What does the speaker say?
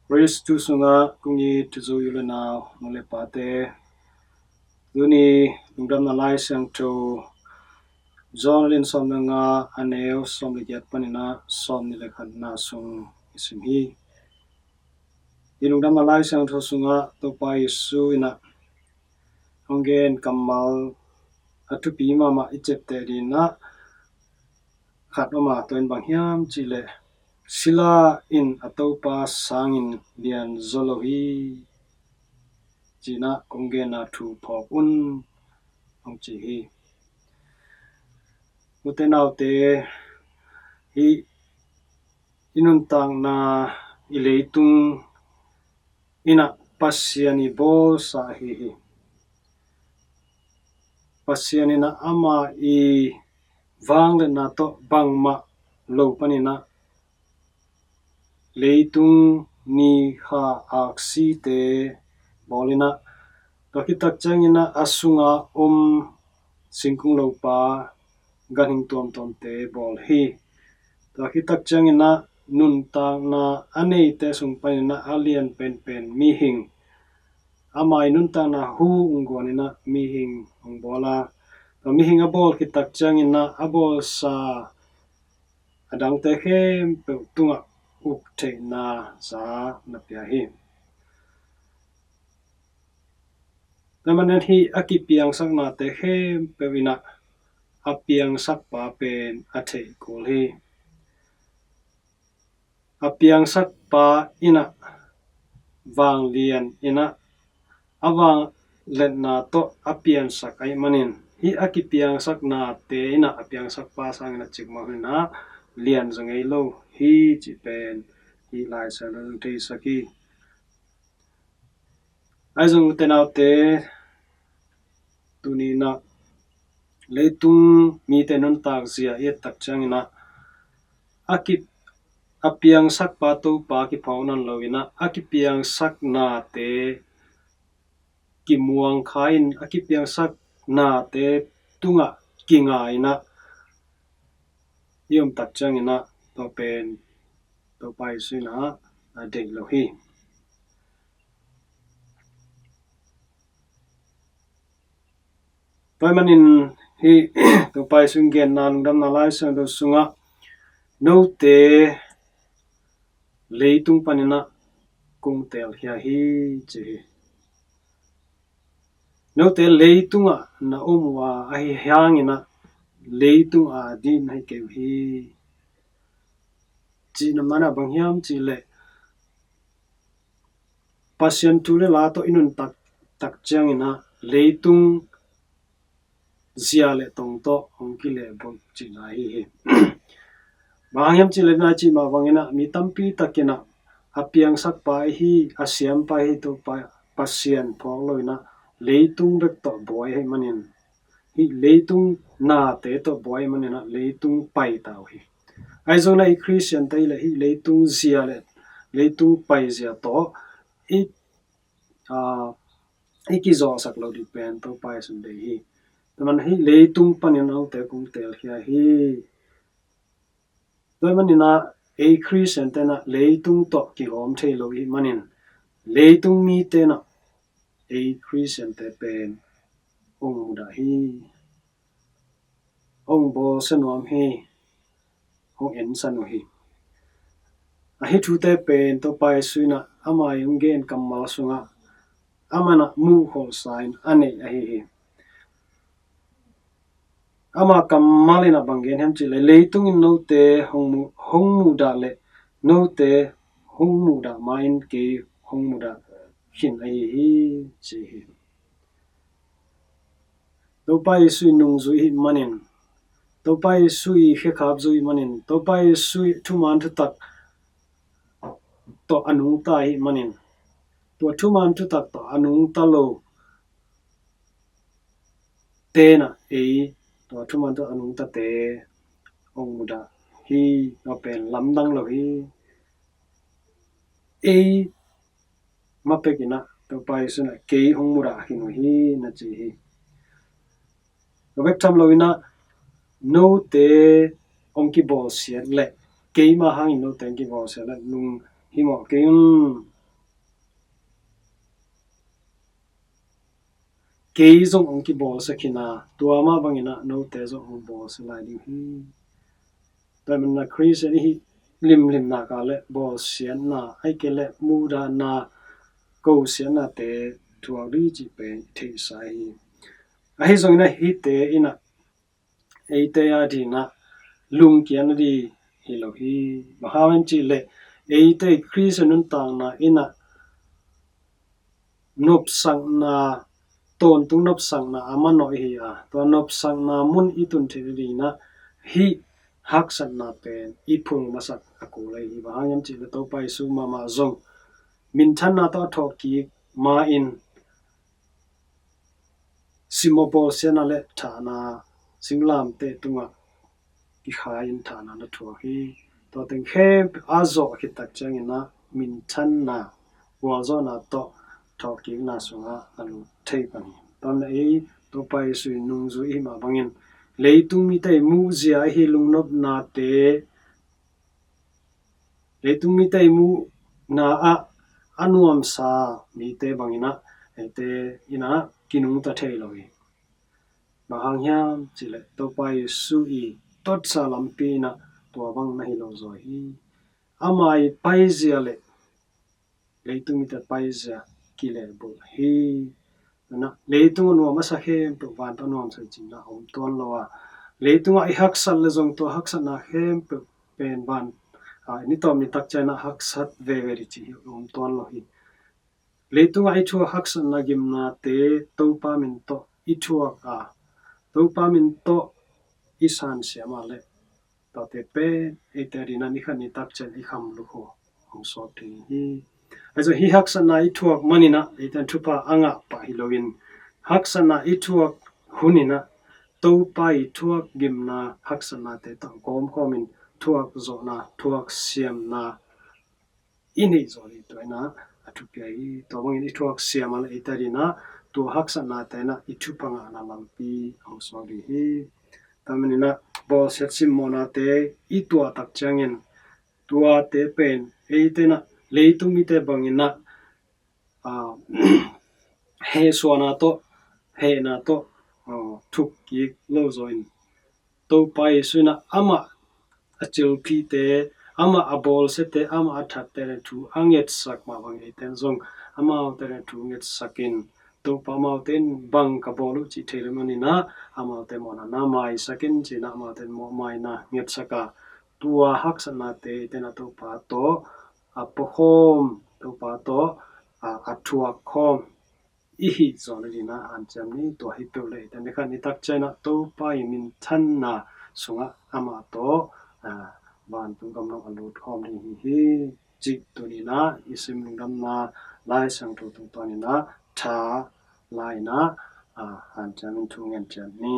Praise tu sunga kungi tuzo yule na nole pate Tuni Lungdamna Laisiangtho Zonalin som nga aneo som ligiat panina som nilekhat na sung isim hi Lungdamna Laisiangtho sunga topa Yesu ina ongen kamal atupi mama ichepte dina khat oma toin banghiam chile sila in atopa sangin lian zolohi China kongen na thu phok un ong chi hi utenau te hi inun tang na ileitung ina pasiani bol sa hi pasiani na ama i wangle na to bangma lo panina leitung ni ha aksi te bolina takitak changina asunga singkung lo pa ganing tom tom te bol hi takitak changina nun tang na anei te sung panina alien pen pen mi hing amai nun tang na hu unggonina mi hing ungbola mi hing abol kitak changina abol sa adang te khem pe tunga uk te na sa na pia hi namanen hi akipiang sak na te khem pe wina apiang sak pa pen athe kol hi apiang sak pa ina wang lian ina awang let na to apian sak ai manin hi akipiang sak na te ina apiang sak pa sang na chik ma na lian zangai lo hi chi pen hi lai sa lo te saki ai zung tenau te tuni na leitung mi te non tak zia e tak changina akip apiang sak pa to pa ki phaunan loina akipiang sak na te ki muang khain akipiang sak na te tunga kingai na yom tak changina to pen to pai sina de lo hi toy manin hi to pai sung gen na Lungdamna Laisiangtho sunga no te leitung panina kung tel hia hi chi no te leitunga na omwa ai hyangina leitung a din hai ke hi chi na mana banghiam chi le pasien tu le la to inun tak changina leitung zia le tong to ong ki le bom chi na hi banghiam chi le na chi ma wangina mi tampi takina apiang sak pa hi asiam pa hi to pa pasien phok loina leitung bek to boy hai manin hi leitung na te to boy manina leitung pai tau hi ai zo na i Christian te le hi leitung zia le leitung pai zia to i ki zo sak lo di pen to pai sun de hi taman hi leitung panin au te kung tel hia hi toy manina e Christian te na leitung to ki hom the lo hi manin leitung mi te na e Christian te pen ong da hi ong bo sanom hi ong en sanu hi a hi thu te pen to pai suina ama yung gen kamal sunga amana mu hol sign ane a hi ama kamalina bangen hem chi le leitung in no te hongmu da le no te hongmu da main ke hongmu da hin ai hi chi hi to pai sui nung zui hi manin to pai sui khe khap zui manin to pai sui thuman thu tak to anung ta hi manin to thuman thu tak to anung ta lo te na e to thuman to anung ta te ong muda hi no pen lamdang lo hi e mapekina to pai suna ke ong muda hi no hi na chi hi vek tham loina no te ong ki bol siat le ke ma hang no te ki bol siat le lung hi mo ke ke zong ong ki bol sakina tua ma bangina no te zong ong bol se lai ding hi ta man na Chris hi lim na ka le bol sian na ai ke le mu da na ko sian na te tua ri chi pe the sai a hi zong na hi te ina ei te ya di na lung kian di hi lo hi ma hawen chi le ei te Chris nun tang na ina nop sang na ton tung nop sang na ama no hi a to nop sang na mun itun the ri na hi hak san na pen I phung masak ako lai hi ba hangam chi le to pai su ma zong min than na to thok ki ma in simopol sena le tha na singlam te tunga ki khain tha na na thua hi to teng khem azo ki tak chang ina min than na wa zo na to thok ki na sunga alu thei pani ton e to pai su nung zu I ma bangin leitung mi te mu zia hi lungnop na te leitung mi te mu na a anuam sa mi te bangina te ina kinung ta thei lo hi bahang hiam chile to pai su I tot sa lampi na to bang na hi lo zo hi amai pai zia le leitung mi te pai zia ki le bul hi na leitung no ma sa khem to van to nom sa chin na om ton lo wa leitung ai hak sal le zong to hak sa na khem pe pen van ni tom ni tak chana hak sat ve ve ri chi om ton lo hi leitung ai thu hak san na gim na te to pa min to I thu a to pa min to isan sia ma le to te pe e te ri na ni khan ni tak chen I kham lu ho om so ti hi also hi hak san na I thu manina e tan thu pa anga pa hi login hak san na I thu hunina to pa I thu gim na hak san na te ta kom komin thu zo na thu siam na ini zo ri to na atu pe I to bang I thu siam ala e ta ri na to hak san na te na I thu pa nga na lam pi om so ri hi tamanina bol set sim mona te I tua tak changin tua te pen e te na leitung mi te bangina a he so na to he na to thuk ki lo zo in to pai su na ama achil phi te ama a bol se te ama a that te thu anget sak ma bang e ten zong ama te thu nget sakin to pa ma ten bang ka bolu chi thele mani na ama te mona na mai sakin chi na ma ten mo mai na nget saka tua hak sana te na to pa to a pohom to pa to a thua khom I hi zon ri na an cham ni to hi pe le ten khan ni tak chana to pa I min than na sunga ama to ban tung kam no alut khom ni hi chi tu ni na isim lungdamna laisiangtho tung to ni na tha lai na han cham thu ngen cham ni